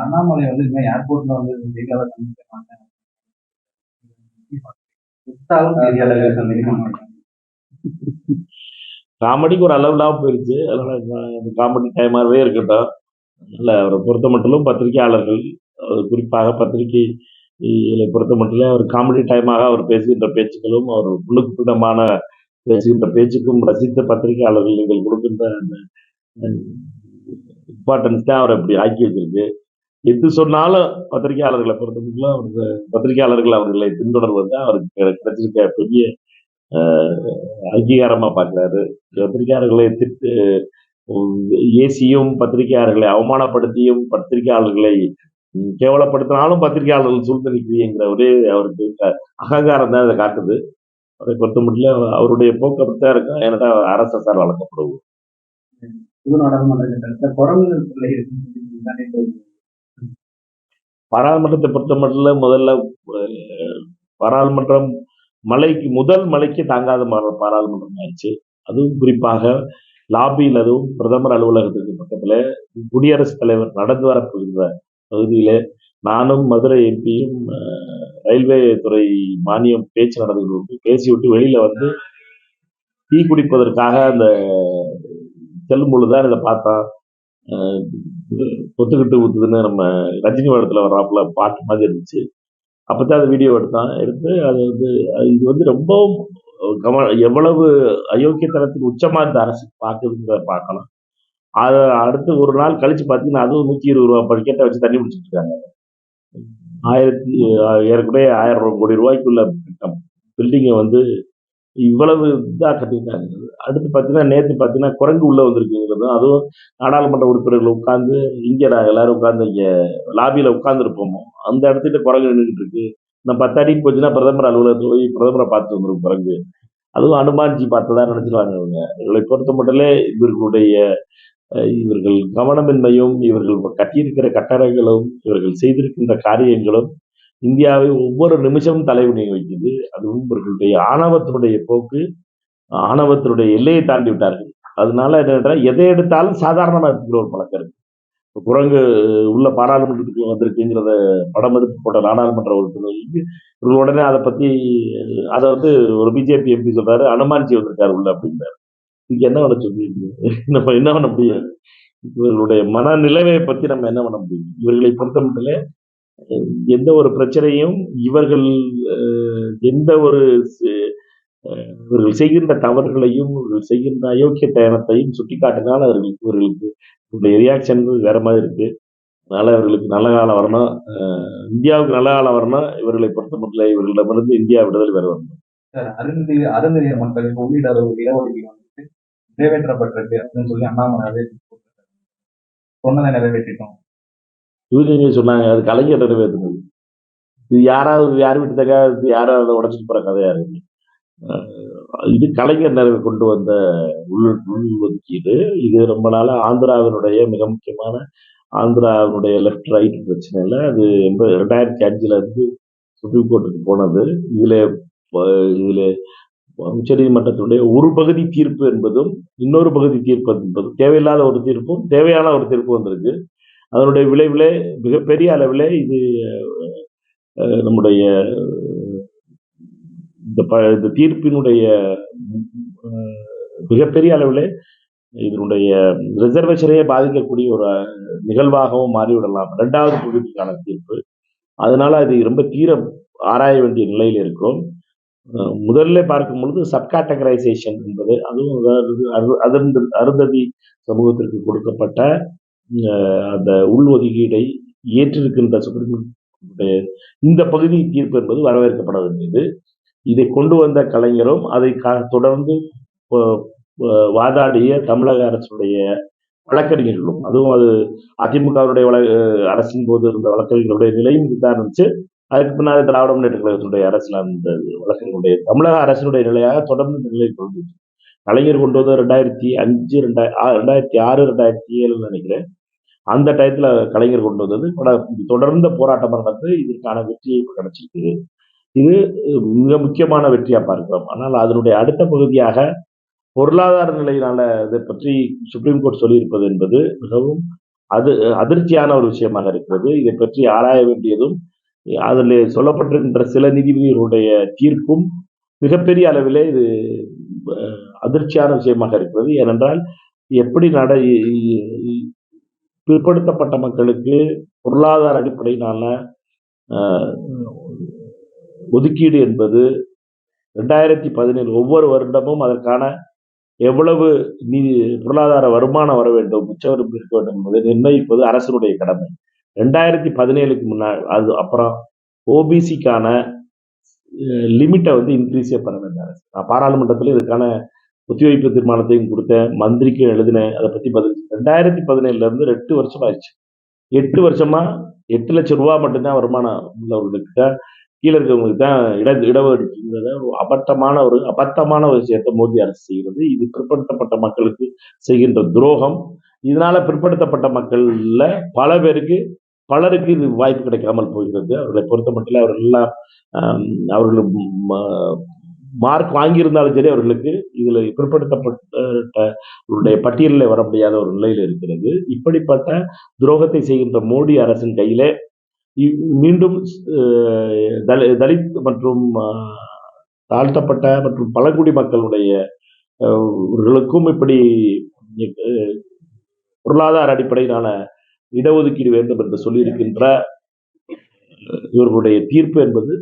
அண்ணாமலை வந்து இந்த மாதிரி ஏர்போர்ட்ல வந்து மீடியாவை சந்திக்க மாட்டேன், செய்தியாளர்கள் சந்திக்க மாட்டேன். காமெடிக்கு ஒரு அளவுலாம் போயிருச்சு. அதனால காமெடி டைமாகவே இருக்கட்டும். இல்லை, அவரை பொறுத்த மட்டிலும் பத்திரிகையாளர்கள், குறிப்பாக பத்திரிகை பொறுத்த மட்டிலும் அவர் காமெடி டைமாக அவர் பேசுகின்ற பேச்சுக்களும், அவர் உள்ளுக்கு பின்னமான பேசுகின்ற பேச்சுக்கும் ரசித்த பத்திரிகையாளர்கள் நீங்கள் கொடுக்கின்ற அந்த இம்பார்ட்டன்ஸ் தான் அவரை அப்படி ஆக்கி வச்சிருக்கு. எது சொன்னாலும் பத்திரிகையாளர்களை பொறுத்த மட்டும் அவருக்கு பத்திரிகையாளர்கள் அவர்களை பின்தொடர்வது தான் அவருக்கு கிடைச்சிருக்க பெரிய அங்கீகாரமா பார்க்கிறாரு. பத்திரிகையாளர்களை ஏசியும் பத்திரிகையாளர்களை அவமானப்படுத்தியும் பத்திரிகையாளர்களை கேவலப்படுத்தினாலும் பத்திரிகையாளர்கள் சூழ்ந்து நிற்கிறீங்கிற ஒரே அவருக்கு அகங்காரம் தான் அதை காட்டுது. அதை பொறுத்த மட்டும் அவருடைய போக்கு அப்படித்தான் இருக்கும். ஏன்னா அரசால் வழங்கப்படுவோம். பாராளுமன்றத்தை பொறுத்த மட்டும் முதல்ல பாராளுமன்றம் முதல் மலைக்கு தாங்காத பாராளுமன்றம் ஆயிடுச்சு. அதுவும் குறிப்பாக லாபியில், அதுவும் பிரதமர் அலுவலகத்துக்கு பக்கத்துல குடியரசுத் தலைவர் நடந்து வரப்போகின்ற பகுதியில நானும் மதுரை எம்பியும் ரயில்வே துறை மானியம் பேச்சு நடந்து பேசிவிட்டு வெளியில வந்து டீ குடிப்பதற்காக அந்த செல்லும் பொழுதுதான் இதை பார்த்தோம். பொத்துக்கிட்டு ஊத்துதுன்னு நம்ம ரஜினி படத்துல வர்றாப்புல பாட்டு மாதிரி இருந்துச்சு. அப்பதான் அந்த வீடியோ எடுத்து அது வந்து இது வந்து ரொம்பவும் எவ்வளவு அயோக்கியத்தனத்தின் உச்சமா இந்த அரசு பார்க்குதுங்கிறத பார்க்கலாம். அதை அடுத்து ஒரு நாள் கழிச்சு பார்த்தீங்கன்னா அதுவும் 120 ரூபா படிக்கட்டை வச்சு தண்ணி பிடிச்சிட்டு இருக்காங்க. ஏற்கனவே 1000 கோடி ரூபாய்க்குள்ள பில்டிங்கை வந்து இவ்வளவு இதாக கட்டிட்டாங்க. அடுத்து பார்த்தீங்கன்னா நேற்று பார்த்தீங்கன்னா குரங்கு உள்ள வந்திருக்குங்கிறதும், அதுவும் நாடாளுமன்ற உறுப்பினர்கள் உட்கார்ந்து இங்கே நாங்கள் எல்லாரும் உட்கார்ந்து இங்கே லாபியில் உட்கார்ந்துருப்போமோ அந்த இடத்துல குரங்கு நின்றுட்டு இருக்கு. நான் 10 அடிக்கு போச்சுன்னா பிரதமர் அலுவலகத்தில் போய் பிரதமரை பார்த்து வந்துடும் குரங்கு. அதுவும் அனுமான்ஜி பார்த்ததா நினைச்சிருவாங்க. இவர்களை பொறுத்த மட்டும் இவர்கள் கவனமின்மையும், இவர்கள் கட்டியிருக்கிற கட்டடங்களும், இவர்கள் செய்திருக்கின்ற காரியங்களும் இந்தியாவை ஒவ்வொரு நிமிஷமும் தலைவணி வைக்குது. அதுவும் இவர்களுடைய ஆணவத்தினுடைய போக்கு, ஆணவத்தினுடைய எல்லையை தாண்டி விட்டார்கள். அதனால என்னென்னா எதை எடுத்தாலும் சாதாரணமா இருக்கிற ஒரு பழக்கம் இருக்கு. குரங்கு உள்ள பாராளுமன்றத்துக்கு வந்திருக்குங்கிறத படம் எடுத்து போட்ட நாடாளுமன்ற உறுப்பினர்களுக்கு இவர்கள் உடனே அதை பத்தி அதை வந்து ஒரு பிஜேபி எம்பி சொல்றாரு, அனுமான்ஜி வந்திருக்காரு உள்ள அப்படின்னாரு. இதுக்கு என்ன பண்ண சொல்றீங்க? நம்ம என்ன பண்ண முடியும்? இவர்களுடைய மனநிலைமையை பத்தி நம்ம என்ன பண்ண முடியும்? இவர்களை பொறுத்த மட்டும் எந்த ஒரு பிரச்சனையும் இவர்கள் எந்த ஒரு இவர்கள் செய்கின்ற தவறுகளையும், இவர்கள் செய்கின்ற அயோக்கியத்தனத்தையும் சுட்டி காட்டினால் இவர்களுக்கு ரியாக்ஷன் வேற மாதிரி இருக்கு. அதனால இவர்களுக்கு நல்ல காலம் வரணும், இந்தியாவுக்கு நல்ல காலம் வரணும். இவர்களை பொறுத்த மட்டும் இவர்களிடமிருந்து இந்தியா விடுதலை பெற வரணும். அருந்ததியர் மக்களுக்கு உள்ளிட இடஒதுக்கீடு வந்துட்டு நிறைவேற்றப்பட்டிருக்கு அப்படின்னு சொல்லி அண்ணாமலை சொன்னதை நிறைவேற்றிட்டோம். இவங்க சொன்னாங்க அது கலைஞர் நிறைவேற்றினது. இது யார் வீட்டுக்காக யாரும் அதை உடைச்சிட்டு போற கதையா இருக்கு. இது கலைஞர் கொண்டு வந்த உள்ஒதுக்கீடு. இது ரொம்ப நாளா ஆந்திராவினுடைய மிக முக்கியமான ஆந்திராவினுடைய லெஃப்ட் ரைட் பிரச்சனை இல்லை. அது 2005 இருந்து சுப்ரீம் கோர்ட்டுக்கு போனது. இதுல உச்சநீதிமன்றத்தினுடைய ஒரு பகுதி தீர்ப்பு என்பதும் இன்னொரு பகுதி தீர்ப்பு என்பதும் தேவையில்லாத ஒரு தீர்ப்பும் தேவையான ஒரு தீர்ப்பு வந்திருக்கு. அதனுடைய விளைவில் மிகப்பெரிய அளவில் இது நம்முடைய இந்த தீர்ப்பினுடைய மிகப்பெரிய அளவில் இதனுடைய ரிசர்வேஷனையே பாதிக்கக்கூடிய ஒரு நிகழ்வாகவும் மாறிவிடலாம். 2வது பகுதிக்கான தீர்ப்பு. அதனால அது ரொம்ப தீர ஆராய வேண்டிய நிலையில் இருக்கிறோம். முதல்ல பார்க்கும் பொழுது சப்காட்டகரைசேஷன் என்பது, அதுவும் அருந்ததி சமூகத்திற்கு கொடுக்கப்பட்ட அந்த உள்ஒதுக்கீடை ஏற்றிருக்கின்ற சுப்ரீம் கோர்ட்டுடைய இந்த பகுதி தீர்ப்பு என்பது வரவேற்கப்பட வேண்டியது. இதை கொண்டு வந்த கலைஞரும் அதை தொடர்ந்து வாதாடிய தமிழக அரசுடைய வழக்கறிஞர்களும், அதுவும் அது அதிமுகவுடைய அரசின் போது இருந்த வழக்கறிஞர்களுடைய நிலையும் இதுதான் இருந்துச்சு. அதுக்கு பின்னாடி திராவிட முன்னேற்ற கழகத்தினுடைய அரசில் அந்த வழக்கறிஞருடைய தமிழக அரசினுடைய நிலையாக தொடர்ந்து இந்த நிலை கொண்டு கலைஞர் கொண்டு வந்து 2005, 2006, 2007 நினைக்கிறேன். அந்த டயத்துல கலைஞர் கொண்டு வந்தது தொடர்ந்த போராட்டமாக நடந்து இதற்கான வெற்றியை கிடைச்சிருக்கு. இது மிக முக்கியமான வெற்றியா பார்க்கிறோம். ஆனால் அதனுடைய அடுத்த பகுதியாக பொருளாதார நிலையினால இதை பற்றி சுப்ரீம் கோர்ட் சொல்லியிருப்பது என்பது மிகவும் அது அதிர்ச்சியான ஒரு விஷயமாக இருக்கிறது. இதை பற்றி ஆராய வேண்டியதும், அதில் சொல்லப்பட்டிருக்கின்ற சில நீதிபதிகளுடைய தீர்ப்பும் மிகப்பெரிய அளவிலே இது அதிர்ச்சியான விஷயமாக இருக்கிறது. ஏனென்றால் எப்படி பிற்படுத்தப்பட்ட மக்களுக்கு பொருளாதார அடிப்படையிலான ஒதுக்கீடு என்பது 2017 ஒவ்வொரு வருடமும் அதற்கான எவ்வளவு பொருளாதார வருமானம் வர வேண்டும், உச்சவரம்பு இருக்க வேண்டும் என்பதை நிர்ணயிப்பது அரசனுடைய கடமை. 2017க்கு முன்னாடி அது அப்புறம் ஓபிசிக்கான லிமிட்டை இன்க்ரீஸே பண்ண வேண்டாம். நான் பாராளுமன்றத்தில் இதுக்கான ஒத்திவைப்பு தீர்மானத்தையும் கொடுத்தேன், மந்திரிக்கும் எழுதினேன். அதை பற்றி பதில் 2017 இருந்து 8 வருஷம் ஆயிடுச்சு. 8 வருஷமா 8 லட்சம் ரூபாய் மட்டும்தான் வருமானம் உள்ளவர்களுக்கு தான், கீழே இருக்கிறவங்களுக்கு தான் இடஒதுக்கீடுங்கிறத அபத்தமான ஒரு விஷயத்தை மோடி அரசு செய்கிறது. இது பிற்படுத்தப்பட்ட மக்களுக்கு செய்கின்ற துரோகம். இதனால பிற்படுத்தப்பட்ட மக்கள்ல பலருக்கு இது வாய்ப்பு கிடைக்காமல் போகிறது. அவர்களை பொறுத்த மட்டும் அவர்கள் மார்க் வாங்கியிருந்தாலும் சரி, அவர்களுக்கு இதுல பிற்படுத்தப்பட்ட பட்டியலில் வர முடியாத ஒரு நிலையில் இருக்கிறது. இப்படிப்பட்ட துரோகத்தை செய்கின்ற மோடி அரசின் கையிலே மீண்டும் தலித் மற்றும் தாழ்த்தப்பட்ட மற்றும் பழங்குடி மக்களுடைய இப்படி பொருளாதார அடிப்படையிலான இடஒதுக்கீடு வேண்டும் என்று சொல்லியிருக்கின்ற இவர்களுடைய தீர்ப்பு என்பது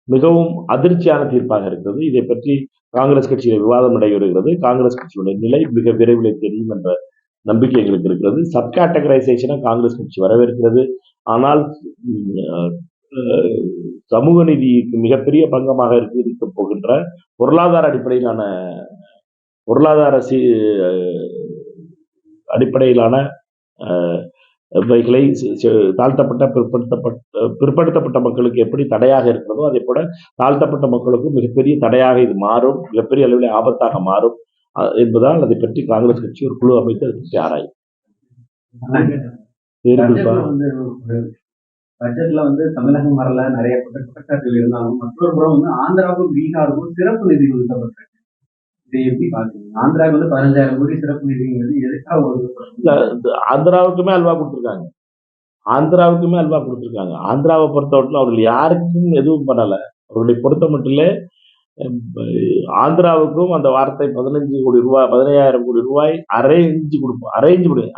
மிகவும் அதிர்ச்சியான தீர்ப்பாக இருக்கிறது. இதை பற்றி காங்கிரஸ் கட்சியில் விவாதம் நடைபெறுகிறது. காங்கிரஸ் கட்சியுடைய நிலை மிக விரைவில் தெரியும் என்ற நம்பிக்கை எங்களுக்கு இருக்கிறது. சப்கேட்டகரைசேஷனை காங்கிரஸ் கட்சி வரவேற்கிறது. ஆனால் சமூக நீதிக்கு மிகப்பெரிய பங்கமாக இருக்க போகின்ற பொருளாதார அடிப்படையிலான இவைகளை தாழ்த்தப்பட்ட பிற்படுத்தப்பட்ட மக்களுக்கு எப்படி தடையாக இருக்கிறதோ அதே போல தாழ்த்தப்பட்ட மக்களுக்கும் மிகப்பெரிய தடையாக இது மாறும், மிகப்பெரிய அளவில் ஆபத்தாக மாறும் என்பதால் அதை பற்றி காங்கிரஸ் கட்சி ஒரு குழு அமைத்து அதை பற்றி ஆராயும். பட்ஜெட்ல தமிழகம் வரல, நிறைய குற்றச்சாட்டுகள் இருந்தாலும் மற்றொரு புறம் ஆந்திராவுக்கும் பீகாருக்கும் சிறப்பு நிதி ஒதுக்கப்பட்டிருக்கு. இதை எப்படி பாக்குறீங்க? ஆந்திராவுக்கு 15,000 கோடி சிறப்பு நிதிங்கிறது எதுக்காக ஆந்திராவுக்குமே அல்வா கொடுத்துருக்காங்க. ஆந்திராவை பொறுத்தவரைக்கும் அவர்கள் யாருக்கும் எதுவும் பண்ணல. அவர்களை பொறுத்த மட்டும் ஆந்திராவுக்கும் அந்த வார்த்தை 15 கோடி ரூபாய் 15,000 கோடி ரூபாய் அரேஞ்ச் கொடுப்போம்.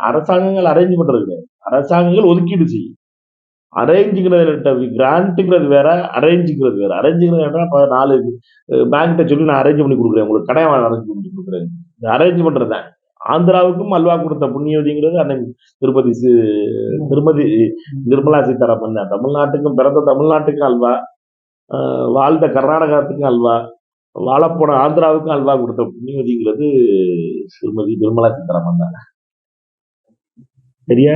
அரசாங்கங்கள் அரேஞ்ச் பண்றது கிடையாது. அரசாங்கங்கள் ஒதுக்கீடு செய்யும். அரேஞ்சுங்கிறது கிராண்ட்டுங்கிறது வேற, அரேஞ்சுங்கிறது வேற. அரேஞ்சுங்கிறது 4 பேங்க்கிட்ட சொல்லி நான் அரேஞ்ச் பண்ணி கொடுக்குறேன், உங்களுக்கு கடை அரேஞ்ச் பண்ணி கொடுக்குறேன். அரேஞ்ச் பண்றதுதான். ஆந்திராவுக்கும் அல்வா கொடுத்த புண்ணியவதிங்கிறது அன்னைக்கு திருமதி நிர்மலா சீதாராமன் தான். தமிழ்நாட்டுக்கும் பிறந்த தமிழ்நாட்டுக்கும் அல்வா, வாழ்ந்த கர்நாடகத்துக்கும் அல்வா, வாழப்போன ஆந்திராவுக்கும் அல்வா கொடுத்த புண்ணியவதிங்கிறது திருமதி நிர்மலா சீதாராமன் தான். சரியா?